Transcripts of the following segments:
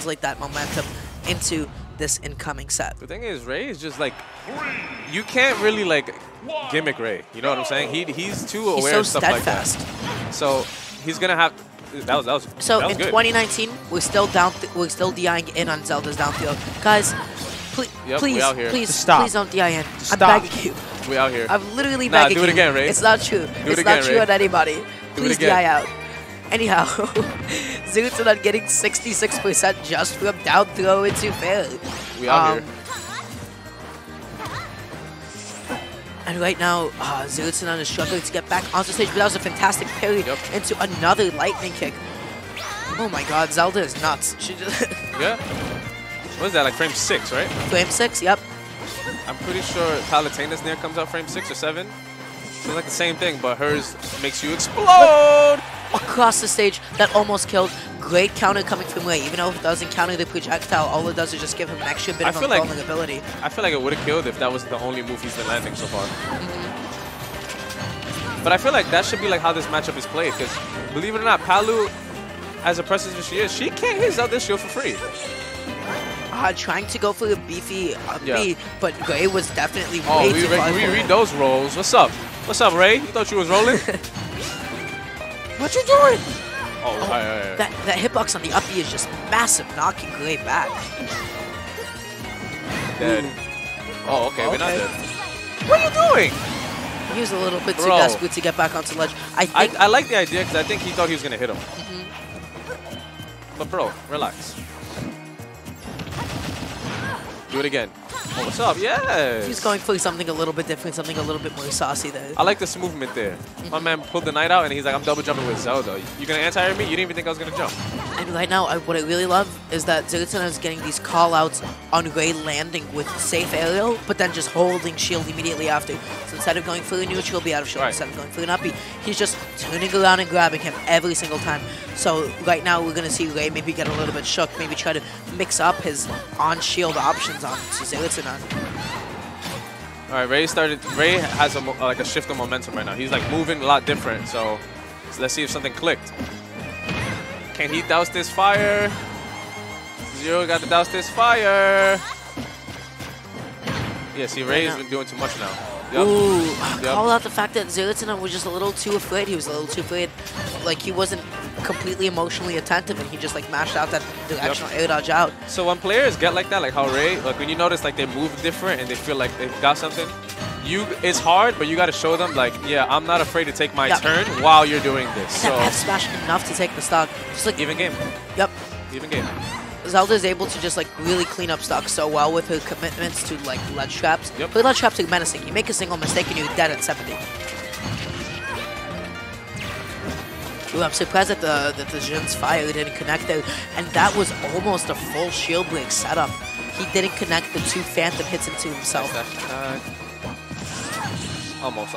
translate that momentum into this incoming set. The thing is, Ray is just like, you can't really like gimmick Ray. You know what I'm saying? He's too aware of stuff steadfast. like that. So he's gonna have. That was so that was in good. 2019, we're still DIing in on Zelda's downfield, guys. Please stop. Please don't DI in. Stop. I'm begging you. We out here. I'm literally begging you. Do it again, Ray. It's not true. It's not true on anybody. Please DI out. Anyhow, ZeroTwoNone getting 66% just from down throw into fair. We out here. And right now, ZeroTwoNone is struggling to get back onto stage, but that was a fantastic parry into another lightning kick. Oh my god, Zelda is nuts. She just Yeah? What is that, like frame 6, right? Frame 6, yep. I'm pretty sure Palutena's near comes out frame 6 or 7. It's like the same thing, but hers makes you explode! Across the stage, that almost killed. Great counter coming from Ray. Even though it doesn't counter the projectile, all it does is just give him an extra bit of vulnerability. I feel like it would have killed if that was the only move he's been landing so far. But I feel like that should be like how this matchup is played, because believe it or not, Palu, as impressive as she is, she can't hit Zelda's shield for free. Trying to go for the beefy B, but Ray was definitely way too far. We read those rolls. What's up? What's up, Ray? You thought you was rolling? What you doing? Oh, right. That hitbox on the up B is just massive, knocking Ray back. Dead. Oh, okay, we're not dead. What are you doing? He was a little bit too desperate to get back onto ledge. I like the idea because I think he thought he was gonna hit him. But bro, relax. Do it again. Oh, what's up? Yeah. He's going for something a little bit different, something a little bit more saucy there. I like this movement there. My man pulled the knight out and he's like, I'm double jumping with Zelda. You gonna anti-air me? You didn't even think I was gonna jump. And right now, what I really love is that ZeroTwoNone is getting these call-outs on Ray landing with safe aerial, but then just holding shield immediately after. So instead of going for a neutral, be out of shield. Right. Instead of going for an uppy, he's just turning around and grabbing him every single time. So right now, we're gonna see Ray maybe get a little bit shook, maybe try to mix up his on-shield options on ZeroTwoNone. All right, Ray has like a shift of momentum right now. He's like moving a lot different. So let's see if something clicked. Can he douse this fire? Zero got to douse this fire. Yeah, see, Ray has been doing too much now. Yep. Ooh, call out the fact that ZeroTwoNone was just a little too afraid. He was a little too afraid. Like, he wasn't completely emotionally attentive, and he just, like, mashed out that directional air dodge out. So when players get like that, like how Ray, like when you notice, like, they move different and they feel like they've got something, it's hard, but you got to show them, like, yeah, I'm not afraid to take my turn while you're doing this. And that F smash enough to take the stock. Just like even game. Yep. Even game. Zelda is able to just like really clean up stock so well with her commitments to like ledge traps. Yep. But ledge traps are menacing. You make a single mistake and you're dead at 70. Ooh, I'm surprised that the Jin's fire didn't connect there, and that was almost a full shield break setup. He didn't connect the 2 phantom hits into himself. Almost.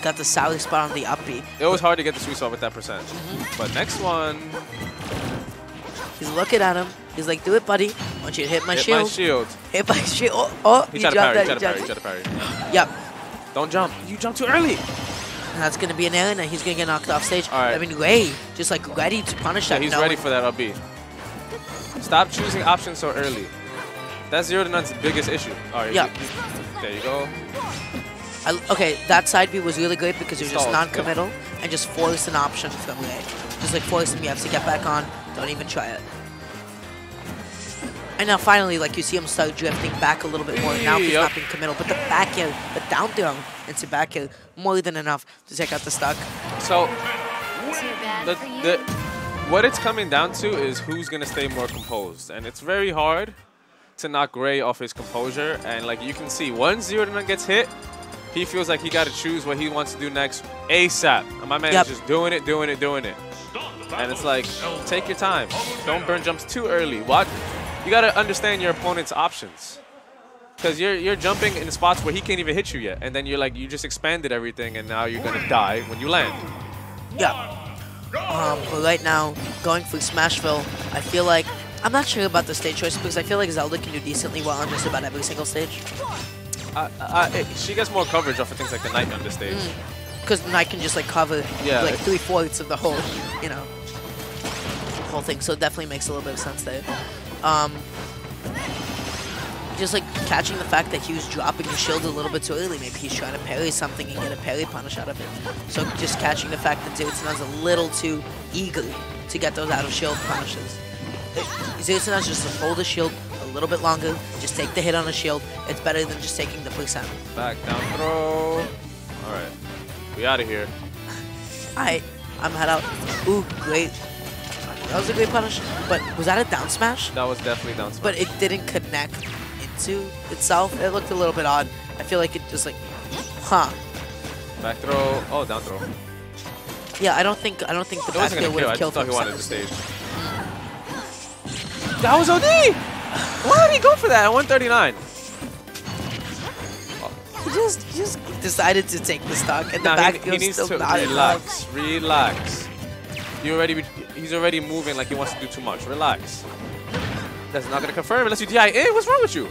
Got the Sally spot on the up B. It was hard to get the sweet spot with that percentage. But next one. He's looking at him. He's like, do it, buddy. I want you to hit my shield. Hit my shield. Hit my shield. Oh, he tried to parry. He tried to parry. Yep. Don't jump. You jumped too early. And that's going to be an error, and he's going to get knocked off stage. All right. I mean, Ray just like ready to punish that. He's ready for that up B. Stop choosing options so early. That's ZeroTwoNone's biggest issue. All right. Yeah. There you go. Okay, that side B was really great because you're just non-committal and just force an option from Ray. Just like force him, you have to get back on. Don't even try it. And now finally, like you see him start drifting back a little bit more. Now he's not being committal, but the back air, the down throw into back air, more than enough to take out the stock. So, what it's coming down to is who's gonna stay more composed, and it's very hard to knock Ray off his composure. And like you can see, once ZeroTwoNone gets hit, he feels like he got to choose what he wants to do next ASAP. And my man is just doing it. And it's like, take your time. Don't burn jumps too early. What? You got to understand your opponent's options. Because you're jumping in spots where he can't even hit you yet. And then you're like, you just expanded everything, and now you're going to die when you land. Yeah. But right now, going for Smashville, I feel like, I'm not sure about the stage choice because I feel like Zelda can do decently well on just about every single stage. She gets more coverage off of things like the Knight on this stage. Because the Knight can just like cover like 3/4 of the whole, whole thing. So it definitely makes a little bit of sense there. just like catching the fact that he was dropping his shield a little bit too early. Maybe he's trying to parry something and get a parry punish out of it. So just catching the fact that ZeroTwoNone's a little too eager to get those out of shield punishes. ZeroTwoNone's just to hold the shield a little bit longer, just take the hit on the shield. It's better than just taking the percent. Back down throw. Alright. We out of here. Alright, I'm head out. Ooh, great. That was a great punish. But was that a down smash? That was definitely down smash. But it didn't connect into itself. It looked a little bit odd. I feel like it just like, huh. Back throw. Oh, down throw. Yeah, I don't think the back throw would have killed him. I just thought he wanted the stage. That was OD! Why did he go for that at 139? He just decided to take the stock, and the back he needs still to not relax. Relax. He's already moving like he wants to do too much. Relax. That's not gonna confirm unless you DI in. What's wrong with you?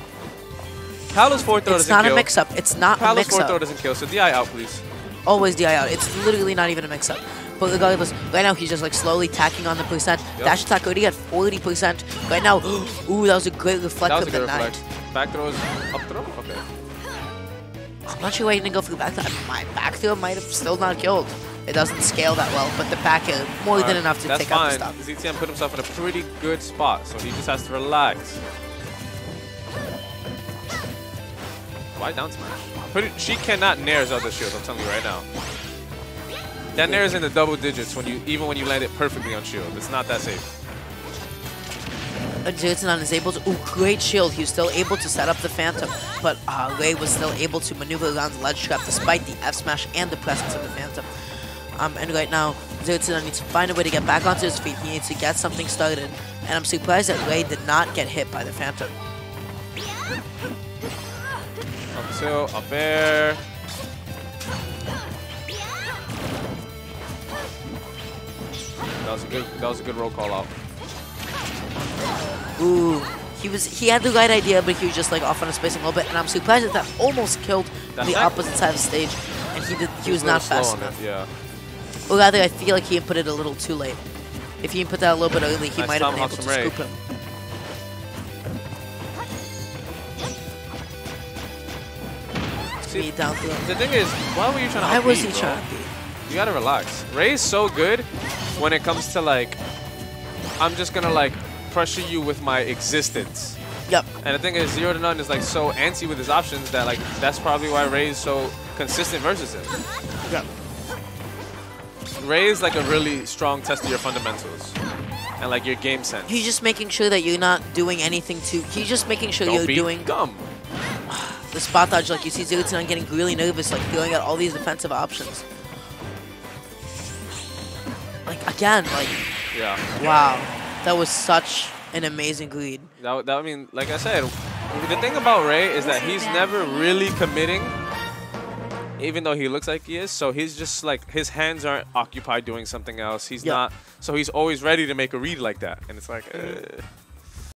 Palu's forward throw doesn't kill. It's not a mix-up. It's not a mix-up. Palu's forward throw doesn't kill, so DI out, please. Always DI out. It's literally not even a mix-up. But regardless, right now he's just like slowly tacking on the percent. Yep. Dash attack already at 40%. Right now, ooh, that was a great reflect of the night. Back throws, up throw? Okay. I'm not sure why he didn't go for the back throw. My back throw might have still not killed. It doesn't scale that well, but the back air more than enough to take out the stop. ZTM put himself in a pretty good spot, so he just has to relax. Why down smash? She cannot nair Zelda's shield, I'm telling you right now. That nair is in the double digits even when you land it perfectly on shield. It's not that safe. ZeroTwoNone is able to, ooh, great shield. He was still able to set up the Phantom, but Ray was still able to maneuver around the ledge trap despite the F smash and the presence of the Phantom. And right now, ZeroTwoNone needs to find a way to get back onto his feet. He needs to get something started, and I'm surprised that Ray did not get hit by the Phantom. Up tilt, up air. That was a good roll call out. Ooh, he had the right idea, but he was just like off on his spacing a little bit, and I'm surprised that almost killed the opposite side of the stage, and he was not fast enough. Yeah. Or rather, I feel like he input it a little too late. If he input that a little bit early, he might have been able to scoop him. See, the thing is, why were you trying to Why was he trying to beat? You gotta relax. Ray's so good when it comes to like, I'm just gonna like pressure you with my existence. Yep. And the thing is, ZeroTwoNone is like so antsy with his options that like that's probably why Ray's so consistent versus him. Yep. Ray is like a really strong test of your fundamentals and like your game sense. He's just making sure that you're not doing anything to. He's just making sure you're doing dumb. The spot dodge. Like you see ZeroTwoNone getting really nervous, like throwing out all these defensive options. Like again, like yeah. Wow, that was such an amazing lead. I mean, like I said, the thing about Ray is that he's never really committing. Even though he looks like he is, so he's just like, his hands aren't occupied doing something else. He's not, so he's always ready to make a read like that. And it's like,